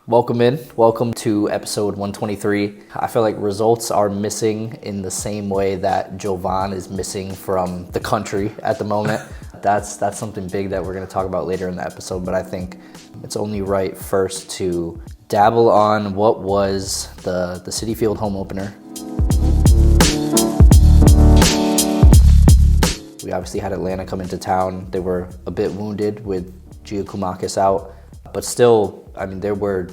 Welcome to episode 123. I feel like results are missing in the same way that Jovan is missing from the country at the moment. That's something big that we're going to talk about later in the episode, but I think it's only right first to dabble on what was the Citi Field home opener. We obviously had Atlanta come into town. They were a bit wounded with Giacomakis out, but still, I mean, there were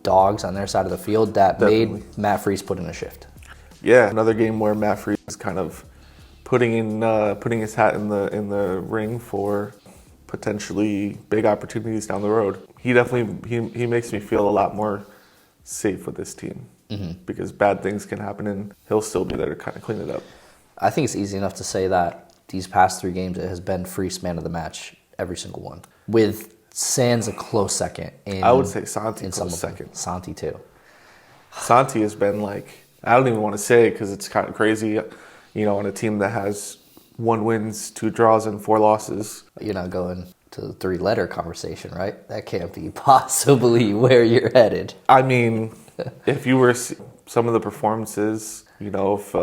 dogs on their side of the field that made Matt Freese put in a shift. Yeah, another game where Matt Freese is kind of putting his hat in the ring for potentially big opportunities down the road. He definitely he makes me feel a lot more safe with this team because bad things can happen and he'll still be there to kind of clean it up. I think it's easy enough to say that these past 3 games it has been Freese man of the match every single one, with Sans a close second. I would say Santi close second. Santi too. Santi has been like, I don't even want to say it because it's kind of crazy, on a team that has 1 wins, 2 draws, and 4 losses. You're not going to the 3-letter conversation, right? That can't be possibly where you're headed. I mean, if you were some of the performances, if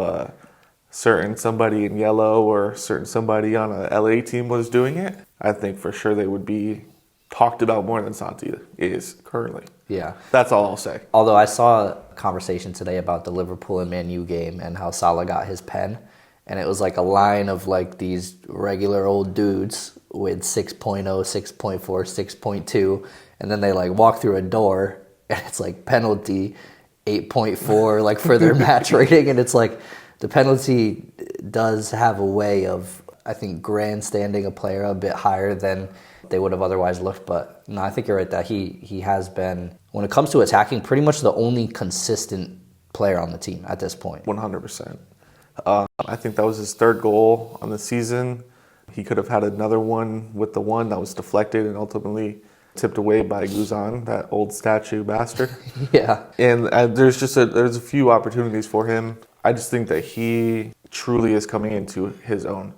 certain somebody in yellow or certain somebody on a LA team was doing it, I think for sure they would be talked about more than Santi is currently. Yeah. That's all I'll say. Although I saw a conversation today about the Liverpool and Man U game and how Salah got his pen, and it was like a line of like these regular old dudes with 6.0, 6.4, 6.2, and then they like walk through a door and it's like penalty 8.4 like for their match rating, and it's like the penalty does have a way of, I think, grandstanding a player a bit higher than they would have otherwise looked. But no, I think you're right that he has been, when it comes to attacking, pretty much the only consistent player on the team at this point. 100%. I think that was his 3rd goal on the season. He could have had another one with the one that was deflected and ultimately tipped away by Guzan, that old statue bastard. Yeah. And there's a few opportunities for him. I just think that he truly is coming into his own,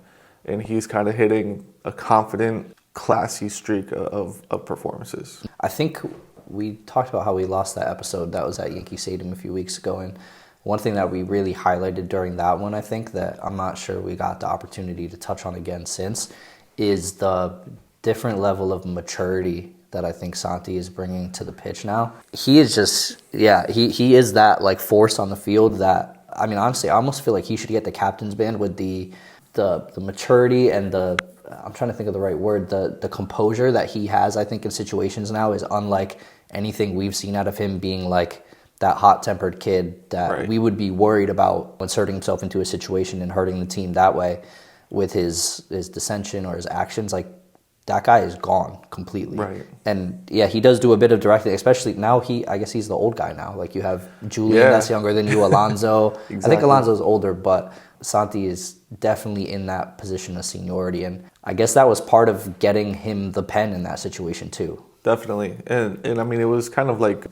and he's kind of hitting a confident, classy streak of performances. I think we talked about how we lost that episode that was at Yankee Stadium a few weeks ago, and one thing that we really highlighted during that one, I think, that I'm not sure we got the opportunity to touch on again since, is the different level of maturity that I think Santi is bringing to the pitch now. He is just, he is that like force on the field that, I mean, honestly, I almost feel like he should get the captain's band with the maturity and I'm trying to think of the right word, the composure that he has, I think, in situations now is unlike anything we've seen out of him, being like that hot-tempered kid that we would be worried about inserting himself into a situation and hurting the team that way with his dissension or his actions. Like, that guy is gone completely. Right. And yeah, he does do a bit of directing, especially now I guess he's the old guy now. Like, you have Julian that's younger than you, Alonso. Exactly. I think Alonso's older, but Santi is definitely in that position of seniority. And I guess that was part of getting him the pen in that situation too. Definitely. And I mean, it was kind of like,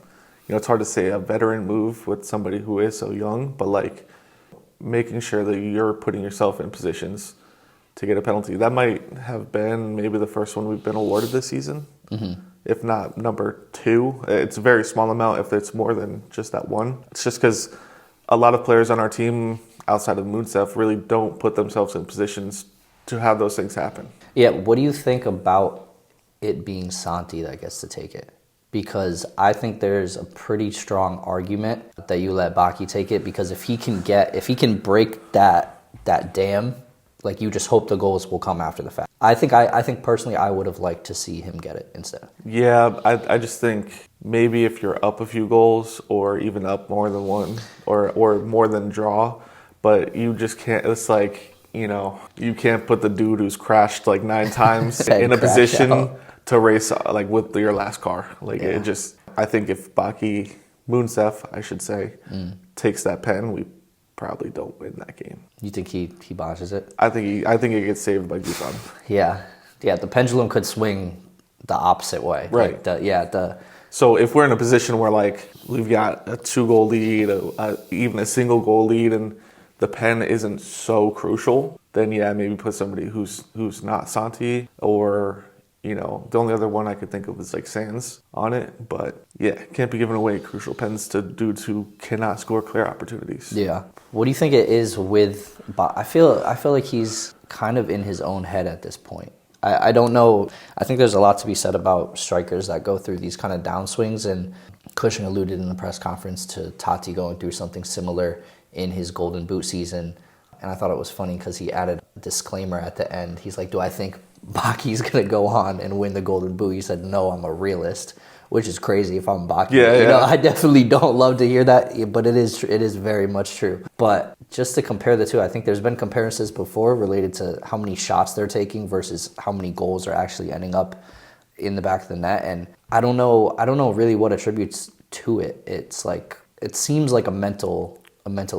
it's hard to say a veteran move with somebody who is so young, but like making sure that you're putting yourself in positions to get a penalty. That might have been maybe the first one we've been awarded this season, if not number 2. It's a very small amount if it's more than just that one. It's just because a lot of players on our team outside of Moonsef really don't put themselves in positions to have those things happen. Yeah, what do you think about it being Santi that gets to take it? Because I think there's a pretty strong argument that you let Baki take it, because if he can break that dam, like, you just hope the goals will come after the fact. I think personally I would have liked to see him get it instead. Yeah, I just think maybe if you're up a few goals or even up more than one or more than draw, but you just can't, it's like, you can't put the dude who's crashed like 9 times in a position to race like with your last car. Like, it just, I think if Baki Moonsef, I should say, takes that pen, we probably don't win that game. You think he botches it? I think he gets saved by Jovan. Yeah. The pendulum could swing the opposite way. Right. Like So if we're in a position where like we've got a 2-goal lead, even a single goal lead, and the pen isn't so crucial, then maybe put somebody who's not Santi, or The only other one I could think of is like Sands on it. But yeah, can't be giving away crucial pens to dudes who cannot score clear opportunities. Yeah. What do you think it is with I feel like he's kind of in his own head at this point. I don't know. I think there's a lot to be said about strikers that go through these kind of downswings, and Cushing alluded in the press conference to Tati going through something similar in his Golden Boot season. And I thought it was funny because he added a disclaimer at the end. He's like, do I think Baki's going to go on and win the Golden Boot? He said, no, I'm a realist, which is crazy if I'm Baki. Yeah. I definitely don't love to hear that, but it is very much true. But just to compare the two, I think there's been comparisons before related to how many shots they're taking versus how many goals are actually ending up in the back of the net. And I don't know really what attributes to it. It's like, it seems like a mental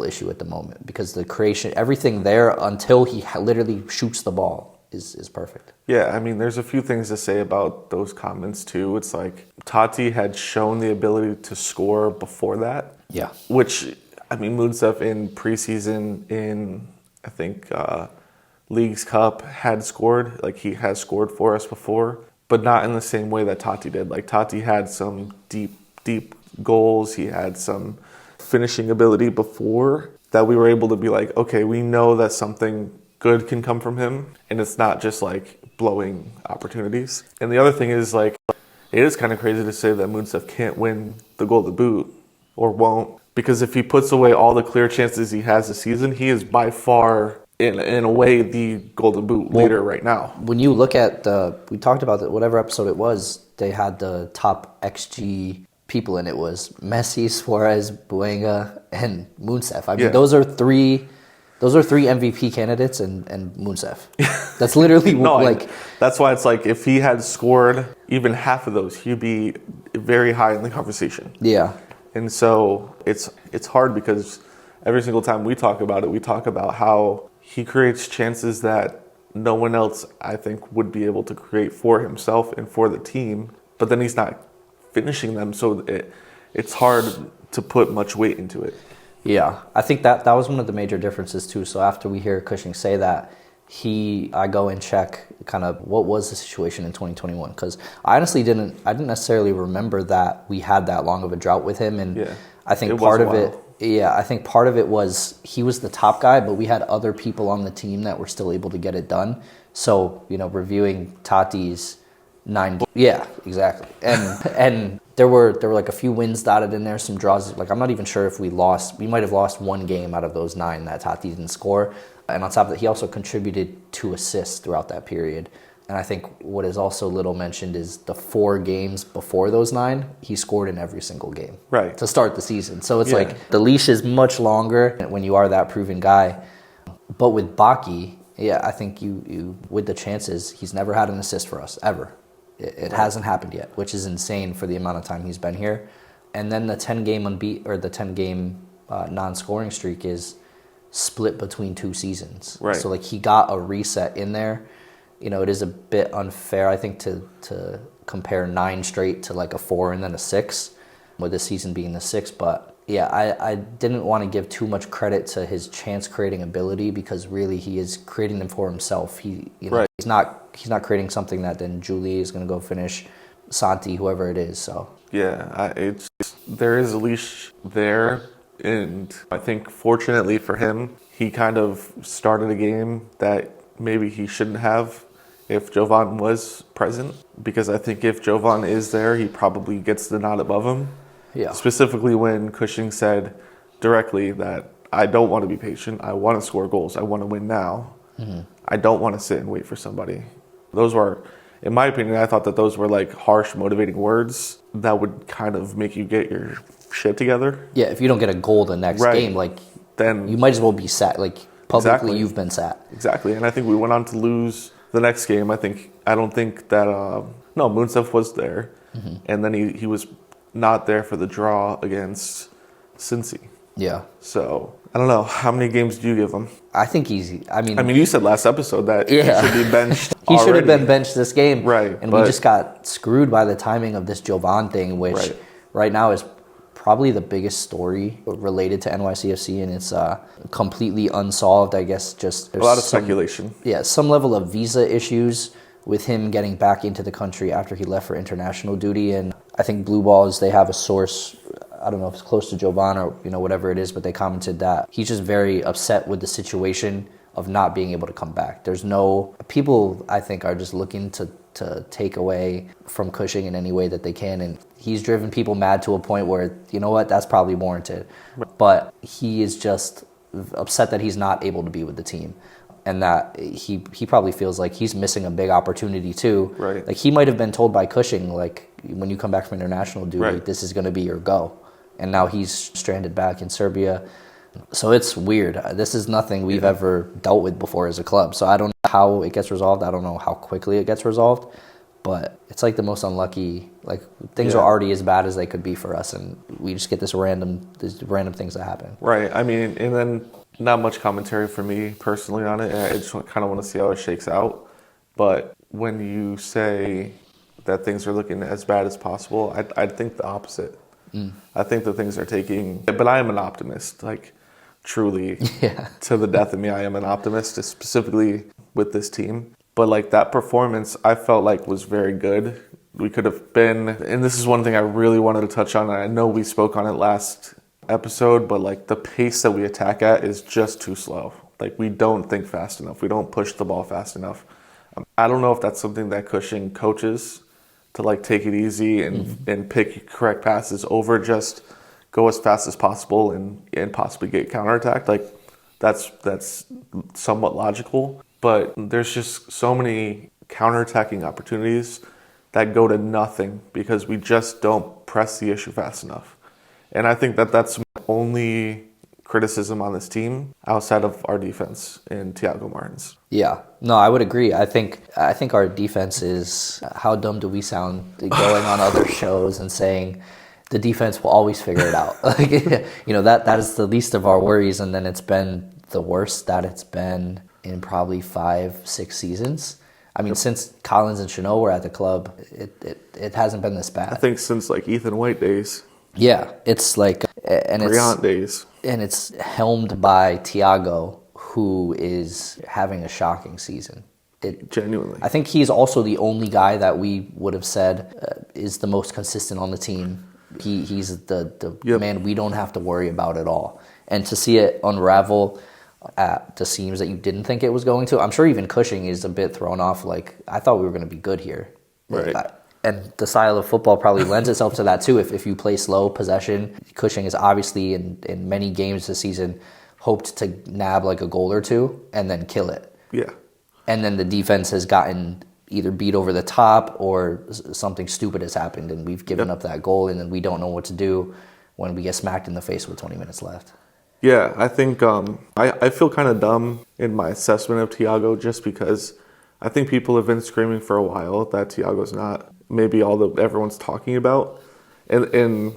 issue at the moment, because the creation, everything there until he literally shoots the ball is perfect. Yeah, I mean, there's a few things to say about those comments too. It's like Tati had shown the ability to score before that. Yeah. Which, I mean, Moonsef in preseason, in I think Leagues Cup had scored. Like, he has scored for us before, but not in the same way that Tati did. Like, Tati had some deep goals. He had some finishing ability before that we were able to be like, okay, we know that something good can come from him, and it's not just like blowing opportunities. And the other thing is, like, it is kind of crazy to say that Moonsef can't win the Golden Boot, or won't, because if he puts away all the clear chances he has this season, he is by far, in a way, the Golden Boot leader right now. When you look at we talked about whatever episode it was, they had the top XG people, and it was Messi, Suarez, Buenga, and Moonsef. I mean, those are three MVP candidates, and Moonsef. That's literally that's why it's like, if he had scored even half of those, he'd be very high in the conversation. Yeah. And so it's hard, because every single time we talk about it, we talk about how he creates chances that no one else, I think, would be able to create for himself and for the team, but then he's not finishing them, so it's hard to put much weight into it. Yeah, I think that was one of the major differences too. So after we hear Cushing say that, I go and check kind of what was the situation in 2021, because I honestly didn't necessarily remember that we had that long of a drought with him, and I think part of it was he was the top guy, but we had other people on the team that were still able to get it done. So, reviewing Tati's 9, yeah, exactly, and there were like a few wins dotted in there, some draws. Like, I'm not even sure if we might have lost one game out of those 9 that Tati didn't score. And on top of that, he also contributed 2 assists throughout that period. And I think what is also little mentioned is the 4 games before those 9, he scored in every single game. Right. To start the season. So it's like the leash is much longer when you are that proven guy. But with Baki, I think you with the chances, he's never had an assist for us, ever. It hasn't happened yet, which is insane for the amount of time he's been here. And then the 10-game non-scoring streak is split between 2 seasons. Right. So, like, he got a reset in there. It is a bit unfair, I think, to compare 9 straight to like a 4 and then a 6, with this season being the 6. But yeah, I didn't want to give too much credit to his chance creating ability, because really he is creating them for himself. Right. He's not creating something that then Julie is going to go finish, Santi, whoever it is. So yeah, there is a leash there. And I think, fortunately for him, he kind of started a game that maybe he shouldn't have if Jovan was present. Because I think if Jovan is there, he probably gets the nod above him. Yeah. Specifically when Cushing said directly that, I don't want to be patient. I want to score goals. I want to win now. Mm-hmm. I don't want to sit and wait for somebody. Those were, in my opinion, I thought that those were like harsh, motivating words that would kind of make you get your shit together. Yeah, if you don't get a goal the next game, like, then you might as well be sat. Like, publicly, you've been sat. Exactly, and I think we went on to lose the next game. I don't think that Moonsef was there, and then he was not there for the draw against Cincy. Yeah. So I don't know, how many games do you give him? I think easy. I mean, you said last episode that he should be benched. He should have been benched this game, right? And we just got screwed by the timing of this Jovan thing, which right now is probably the biggest story related to NYCFC, and it's completely unsolved. I guess just a lot of speculation. Yeah, some level of visa issues with him getting back into the country after he left for international duty. And I think Blue Balls, they have a source, I don't know if it's close to Jovan or whatever it is, but they commented that he's just very upset with the situation of not being able to come back. There's no people, I think, are just looking to take away from Cushing in any way that they can, and he's driven people mad to a point where, you know what, that's probably warranted. But he is just upset that he's not able to be with the team, and that he probably feels like he's missing a big opportunity too. Right. Like, he might have been told by Cushing, like, when you come back from international duty, right, this is going to be your go. And now he's stranded back in Serbia. So it's weird. This is nothing we've ever dealt with before as a club. So I don't know how it gets resolved. I don't know how quickly it gets resolved. But it's like the most unlucky, like, things are already as bad as they could be for us, and we just get these random things that happen. Right. I mean, and then not much commentary for me personally on it. I just kind of want to see how it shakes out. But when you say that things are looking as bad as possible, I think the opposite. I think that things are taking, but I am an optimist, like, truly, to the death of me. I am an optimist, specifically with this team. But like, that performance, I felt like was very good. We could have been, and this is one thing I really wanted to touch on. I know we spoke on it last episode, but like, the pace that we attack at is just too slow. Like, we don't think fast enough. We don't push the ball fast enough. I don't know if that's something that Cushing coaches, to like take it easy and pick correct passes over just go as fast as possible and possibly get counterattacked. Like, that's somewhat logical, but there's just so many counterattacking opportunities that go to nothing because we just don't press the issue fast enough. And I think that that's my only criticism on this team outside of our defense and Thiago Martins. Yeah, no, I would agree. I think our defense is, how dumb do we sound going on other shows and saying the defense will always figure it out? Like, that is the least of our worries, and then it's been the worst that it's been in probably 5-6 seasons. I mean, since Collins and Chanot were at the club, it hasn't been this bad. I think since like Ethan White days. Yeah, it's like, and Briant days. And it's helmed by Thiago, who is having a shocking season. Genuinely. I think he's also the only guy that we would have said is the most consistent on the team. He's the man we don't have to worry about at all. And to see it unravel at the seams that you didn't think it was going to, I'm sure even Cushing is a bit thrown off. Like, I thought we were going to be good here. Right. And the style of football probably lends itself to that too. If you play slow possession, Cushing is obviously in many games this season hoped to nab like a goal or two and then kill it. Yeah. And then the defense has gotten either beat over the top or something stupid has happened and we've given up that goal, and then we don't know what to do when we get smacked in the face with 20 minutes left. Yeah, I think I feel kind of dumb in my assessment of Thiago just because I think people have been screaming for a while that Thiago's not maybe all that everyone's talking about. And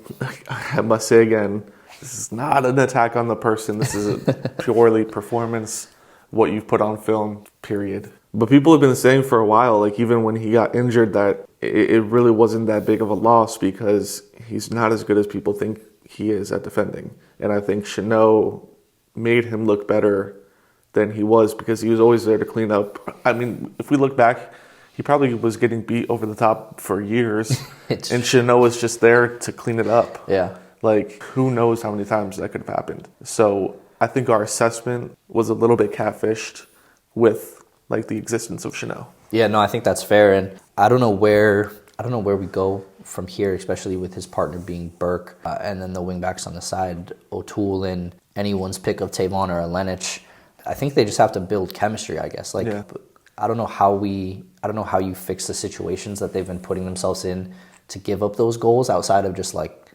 I must say again, this is not an attack on the person. This is a purely performance, what you've put on film, period. But people have been saying for a while, like even when he got injured, that it really wasn't that big of a loss because he's not as good as people think he is at defending. And I think Chanot made him look better than he was because he was always there to clean up. I mean, if we look back, he probably was getting beat over the top for years, and Chanot was just there to clean it up. Yeah. Like, who knows how many times that could have happened. So I think our assessment was a little bit catfished with, like, the existence of Chanot. Yeah, no, I think that's fair, and I don't know where we go from here, especially with his partner being Burke, and then the wingbacks on the side, O'Toole and anyone's pick of Tavon or Lenich. I think they just have to build chemistry, I guess. Like, I don't know how you fix the situations that they've been putting themselves in to give up those goals outside of just like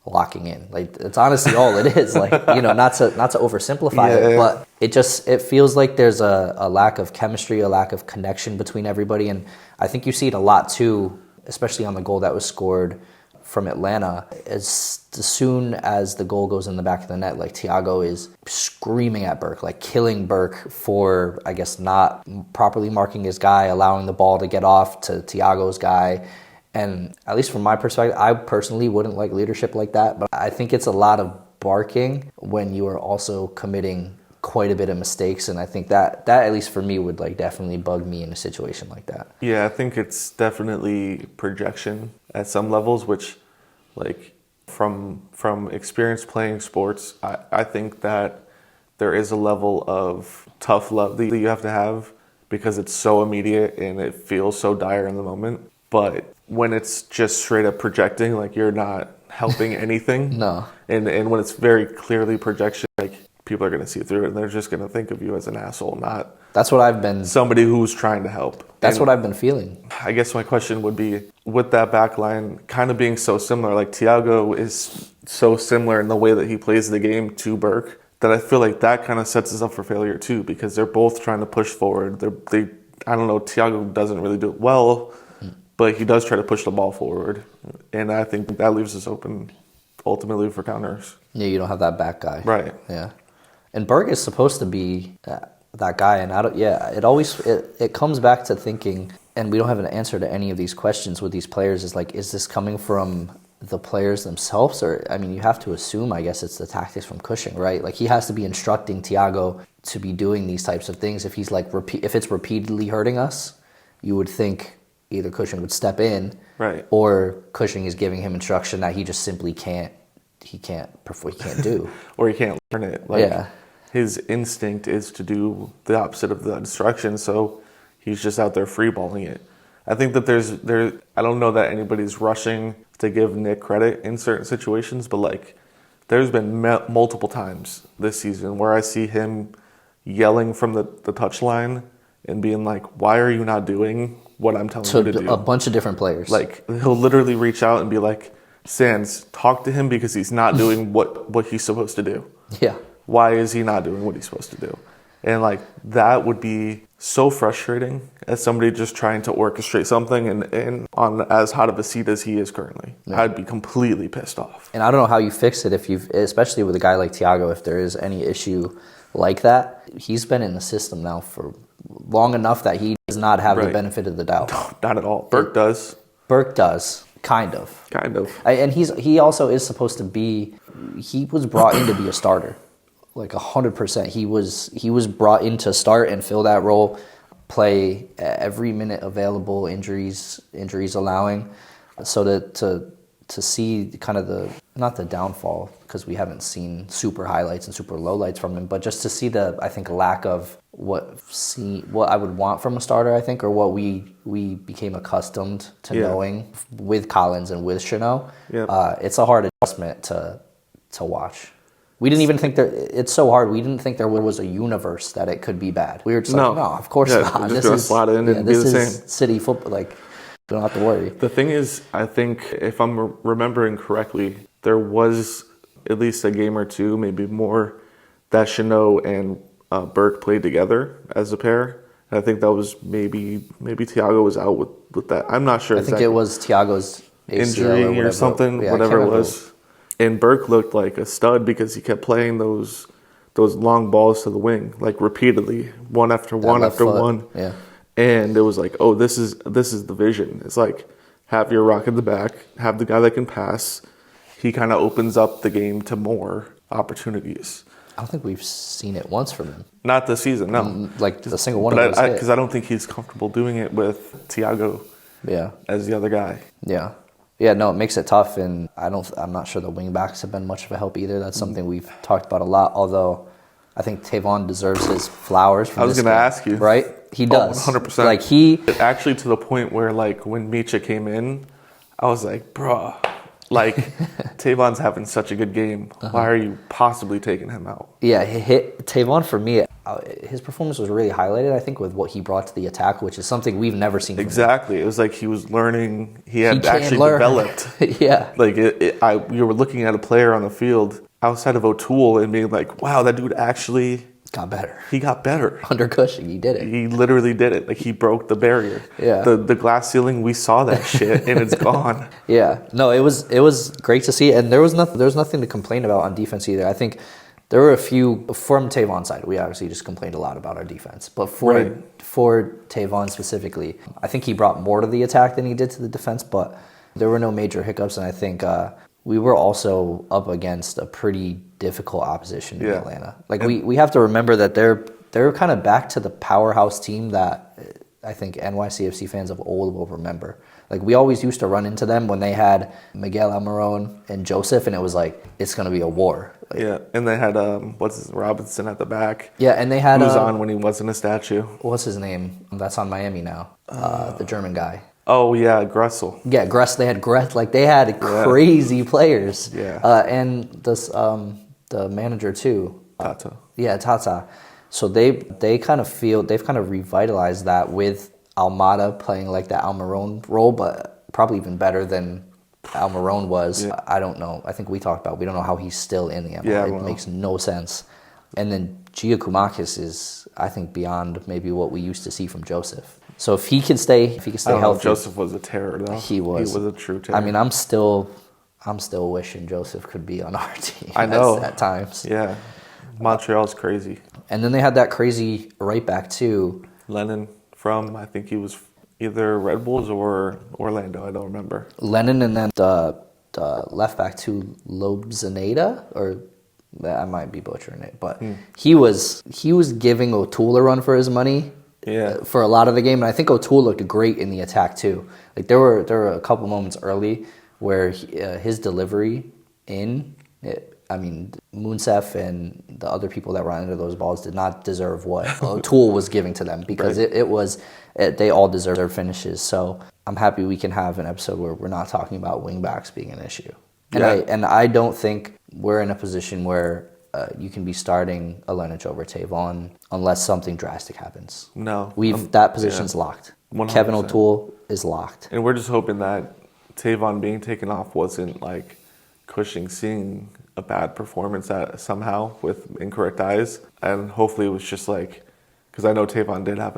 locking in. Like, it's honestly all it is. Like, not to oversimplify it, but it feels like there's a lack of chemistry, a lack of connection between everybody, and I think you see it a lot too, especially on the goal that was scored from Atlanta. As soon as the goal goes in the back of the net, like, Thiago is screaming at Burke, like killing Burke for, I guess, not properly marking his guy, allowing the ball to get off to Thiago's guy. And at least from my perspective, I personally wouldn't like leadership like that, but I think it's a lot of barking when you are also committing quite a bit of mistakes, and I think that at least for me would like definitely bug me in a situation like that. Yeah, I think it's definitely projection at some levels, which like from experience playing sports, I think that there is a level of tough love that you have to have because it's so immediate and it feels so dire in the moment. But when it's just straight up projecting, like you're not helping anything. No. And when it's very clearly projection, like people are going to see through it and they're just going to think of you as an asshole, not That's what I've been. somebody who's trying to help. That's what I've been feeling. I guess my question would be, with that back line kind of being so similar, like Thiago is so similar in the way that he plays the game to Burke, that I feel like that kind of sets us up for failure too, because they're both trying to push forward. I don't know, Thiago doesn't really do it well, but he does try to push the ball forward. And I think that leaves us open ultimately for counters. Yeah, you don't have that back guy. Right. Yeah. And Berg is supposed to be that guy, and it comes back to thinking, and we don't have an answer to any of these questions with these players, is like, is this coming from the players themselves? Or, I mean, you have to assume, I guess, it's the tactics from Cushing, right? Like, he has to be instructing Thiago to be doing these types of things. If he's like, if it's repeatedly hurting us, you would think either Cushing would step in, right, or Cushing is giving him instruction that he just simply can't do. Or he can't learn it. Like, yeah. His instinct is to do the opposite of the instruction, so he's just out there freeballing it. I think that I don't know that anybody's rushing to give Nick credit in certain situations, but like there's been multiple times this season where I see him yelling from the touchline and being like, why are you not doing what I'm telling you to do? A bunch of different players. Like, he'll literally reach out and be like, Sands, talk to him because he's not doing what he's supposed to do. Yeah. Why is he not doing what he's supposed to do? And like, that would be so frustrating as somebody just trying to orchestrate something and on as hot of a seat as he is currently. Yeah. I'd be completely pissed off. And I don't know how you fix it especially with a guy like Thiago, if there is any issue like that. He's been in the system now for long enough that he does not have the benefit of the doubt. No, not at all. Burke does. Burke does. Kind of. And he also is supposed to be, he was brought in to be a starter. Like 100%. He was brought in to start and fill that role, play every minute available, injuries allowing. So to see kind of not the downfall, because we haven't seen super highlights and super lowlights from him, but just to see I think, lack of what I would want from a starter, I think, or what we became accustomed to knowing with Collins and with Chanot. Yeah. It's a hard adjustment to watch. We didn't even think it's so hard. We didn't think there was a universe that it could be bad. We were just like, no, of course not. Just gonna slot in and be the same. This is city football. Like, you don't have to worry. The thing is, I think if I'm remembering correctly, there was at least a game or two, maybe more, that Chanot and Burke played together as a pair. And I think that was maybe Thiago was out with that. I'm not sure. I think it was Thiago's ACL injury or something, whatever it was. And Burke looked like a stud because he kept playing those long balls to the wing, like repeatedly, one after one after one. Yeah. And it was like, oh, this is the vision. It's like, have your rock in the back, have the guy that can pass. He kind of opens up the game to more opportunities. I don't think we've seen it once from him. Not this season, no. Like the single one of those. Because I don't think he's comfortable doing it with Thiago. Yeah. As the other guy. Yeah. Yeah, no, it makes it tough, and I'm not sure the wing backs have been much of a help either. That's something we've talked about a lot, although I think Tavon deserves his flowers from this game. I was going to ask you. Right? He does. 100%. Like, he... Actually, to the point where, like, when Micha came in, I was like, bruh, like, Tavon's having such a good game. Why are you possibly taking him out? Yeah, Tavon, for me, his performance was really highlighted, I think, with what he brought to the attack, which is something we've never seen from him. Exactly. It was like he was learning. He had actually developed. Yeah. Like, you were looking at a player on the field outside of O'Toole and being like, wow, that dude actually... got better. He got better. Under Cushing, he did it. He literally did it. Like, he broke the barrier. Yeah. The glass ceiling, we saw that shit, and it's gone. Yeah. No, it was great to see, and there was nothing to complain about on defense either. I think there were a few, from Tavon's side, we obviously just complained a lot about our defense. But for Tavon specifically, I think he brought more to the attack than he did to the defense, but there were no major hiccups, and I think we were also up against a pretty difficult opposition in Yeah. Atlanta. Like we have to remember that they're kind of back to the powerhouse team that I think NYCFC fans of old will remember. Like we always used to run into them when they had Miguel Almiron and Joseph, and it was like it's going to be a war. Like, Yeah, and they had Robinson at the back. yeah, and they had Who's on when he wasn't a statue? what's his name? That's on Miami now. The German guy. Oh yeah, Gressel. Yeah, Gress. They had Gress. Like they had crazy players. Yeah. And this the manager too. Tata. Yeah, Tata. So they've kind of revitalized that with Almada playing like the Almiron role, but probably even better than Almiron was. Yeah. I don't know. I think we talked about we don't know how he's still in the MLS. Yeah, It makes no sense. And then Giacomakis is, I think, beyond maybe what we used to see from Joseph. So if he can stay I don't know, healthy, Joseph was a terror though. He was. He was a true terror. I mean, I'm still wishing Joseph could be on our team. I know. at times. Yeah, Montreal's crazy. And then they had that crazy right back too. Lennon from, I think he was either Red Bulls or Orlando. I don't remember. Lennon, and then the left back to Lobzaneda, or I might be butchering it, but he was giving O'Toole a run for his money. Yeah. For a lot of the game, and I think O'Toole looked great in the attack too. Like there were a couple moments early where his delivery Munsef and the other people that ran into those balls did not deserve what O'Toole was giving to them, because they all deserve their finishes. So I'm happy we can have an episode where we're not talking about wingbacks being an issue. And I don't think we're in a position where you can be starting Alenic over Tavon unless something drastic happens. No. That position's locked. 100%. Kevin O'Toole is locked. And we're just hoping that Tavon being taken off wasn't like Cushing seeing a bad performance somehow with incorrect eyes. And hopefully it was just like, because I know Tavon did have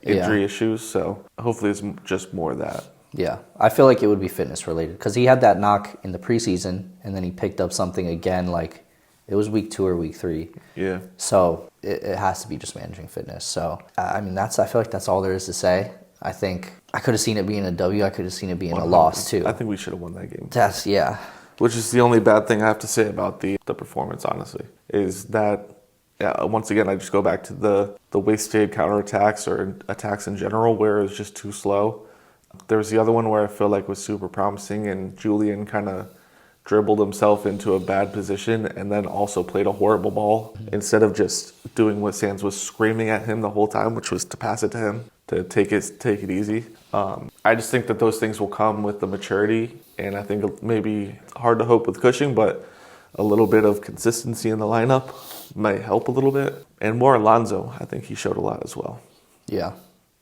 injury issues, so hopefully it's just more of that. Yeah, I feel like it would be fitness related, because he had that knock in the preseason, and then he picked up something again, like it was week 2 or week 3. Yeah. So it has to be just managing fitness. So I feel like that's all there is to say. I think I could have seen it being a W. I could have seen it being a loss too. I think we should have won that game. Yeah. Which is the only bad thing I have to say about the performance, honestly, is that, once again, I just go back to the wasted counterattacks or attacks in general where it was just too slow. There's the other one where I feel like was super promising, and Julian kind of dribbled himself into a bad position and then also played a horrible ball instead of just doing what Sands was screaming at him the whole time, which was to pass it to him, to take it easy. I just think that those things will come with the maturity, and I think maybe hard to hope with Cushing, but a little bit of consistency in the lineup might help a little bit. And more Alonso, I think he showed a lot as well. Yeah.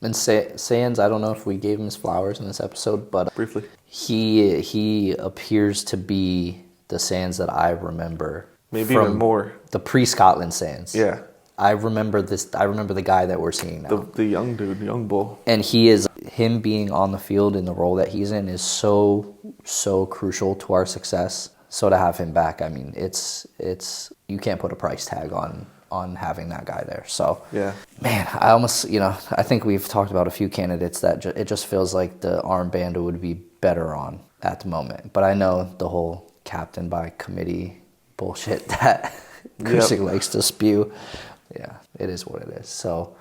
And Sands, I don't know if we gave him his flowers in this episode, but briefly, he appears to be the Sands that I remember. Maybe even more. The pre-Scotland Sands. Yeah. I remember the guy that we're seeing now. The young dude, young bull. And him being on the field in the role that he's in is so crucial to our success. So to have him back, I mean, it's you can't put a price tag on having that guy there. So, yeah, man, I almost, I think we've talked about a few candidates that it just feels like the armband would be better on at the moment. But I know the whole captain by committee bullshit that Cushing likes to spew. Yeah, it is what it is. So,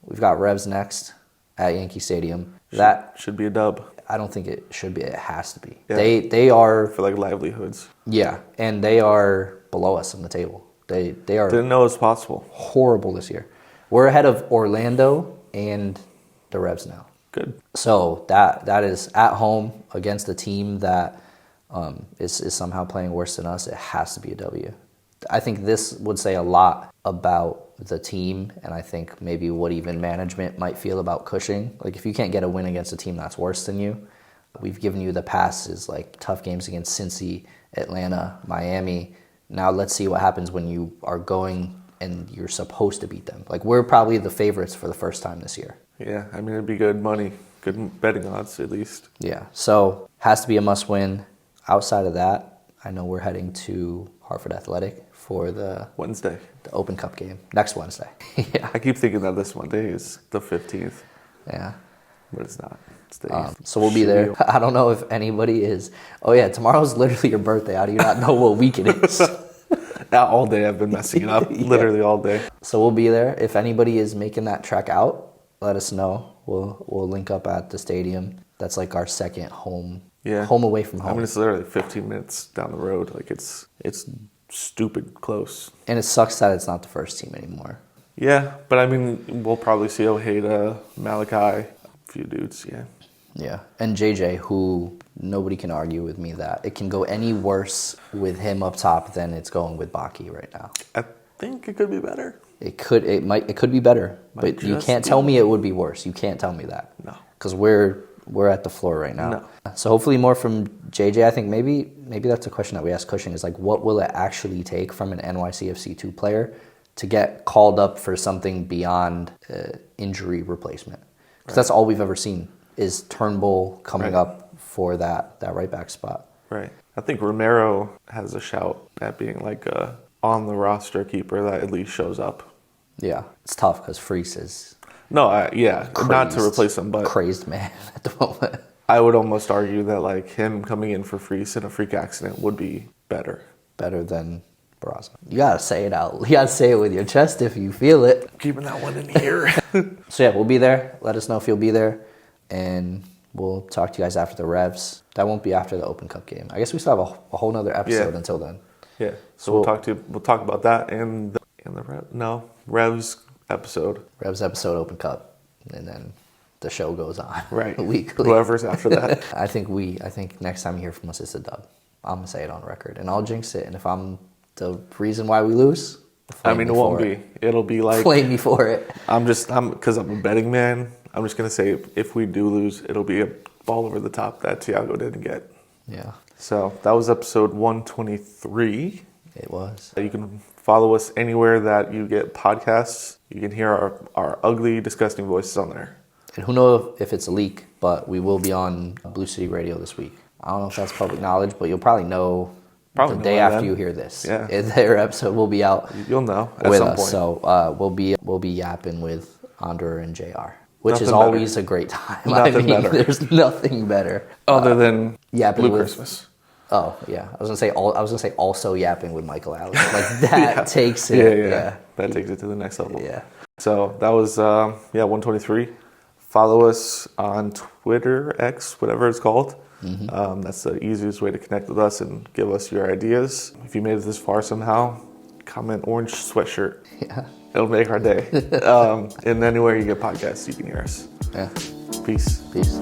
we've got Revs next at Yankee Stadium. That should be a dub. I don't think it should be. It has to be. Yeah. They are for like livelihoods. Yeah, and they are below us on the table. They are. Didn't know it was possible. Horrible this year. We're ahead of Orlando and the Revs now. Good. So that is at home against a team that is somehow playing worse than us. It has to be a W. I think this would say a lot about the team, and I think maybe what even management might feel about Cushing. Like, if you can't get a win against a team that's worse than you, we've given you the passes, like tough games against Cincy, Atlanta, Miami. Now let's see what happens when you are going and you're supposed to beat them. Like, we're probably the favorites for the first time this year. Yeah, I mean, it'd be good money, good betting odds at least. Yeah, so has to be a must-win. Outside of that, I know we're heading to Hartford Athletic for the Wednesday, the Open Cup game next Wednesday. Yeah, I keep thinking that this Monday is the 15th. Yeah, but it's not. It's the 8th. So we'll be there. I don't know if anybody is. Oh yeah, tomorrow's literally your birthday. How do you not know what week it is? All day I've been messing it up. Yeah. Literally all day. So we'll be there. If anybody is making that trek out, let us know. We'll link up at the stadium. That's like our second home. Yeah. Home away from home. I mean, it's literally 15 minutes down the road. Like it's stupid close. And it sucks that it's not the first team anymore. Yeah, but I mean, we'll probably see Ojeda, Malachi, a few dudes. Yeah. Yeah, and JJ, who nobody can argue with me that it can go any worse with him up top than it's going with Baki right now. I think it could be better. It could be better, Might but you just can't be. tell me it would be worse. You can't tell me that. No. Because we're at the floor right now. No. So hopefully more from JJ. I think maybe that's a question that we asked Cushing is like, what will it actually take from an NYCFC 2 player to get called up for something beyond injury replacement? Because that's all we've ever seen is Turnbull coming up for that right back spot. Right. I think Romero has a shout at being like a on the roster keeper that at least shows up. Yeah, it's tough because Freese is No, not to replace him, but crazed man at the moment. I would almost argue that like him coming in for Freese in a freak accident would be better. Better than Barraza. You gotta say it out. You gotta say it with your chest if you feel it. Keeping that one in here. So yeah, we'll be there. Let us know if you'll be there, and we'll talk to you guys after the Revs. That won't be after the Open Cup game. I guess we still have a whole nother episode until then. Yeah. So we'll talk about that and the Revs episode. Revs episode, Open Cup, and then the show goes on. Right. Weekly. Whoever's after that. I think next time you hear from us, it's a dub. I'm gonna say it on record, and I'll jinx it. And if I'm the reason why we lose, I mean, it won't be. It'll be like flame me for it. Because I'm a betting man. I'm just gonna say if we do lose, it'll be a ball over the top that Thiago didn't get. Yeah. So that was episode 123. It was. You can follow us anywhere that you get podcasts. You can hear our ugly, disgusting voices on there. And who knows if it's a leak, but we will be on Blue City Radio this week. I don't know if that's public knowledge, but you'll probably know the day after you hear this. Yeah. Their episode will be out. You'll know at with some us. point. So we'll be yapping with Andre and JR, which Nothing is always a great time. Nothing better. There's nothing better Other than yapping Blue with, Christmas. Oh yeah, I was gonna say also yapping with Michael Allen. Like that takes it. Yeah. That takes it to the next level. Yeah. So that was 123. Follow us on Twitter, X, whatever it's called. Mm-hmm. That's the easiest way to connect with us and give us your ideas. If you made it this far somehow, comment orange sweatshirt. Yeah. It'll make our day. And anywhere you get podcasts, you can hear us. Yeah. Peace. Peace.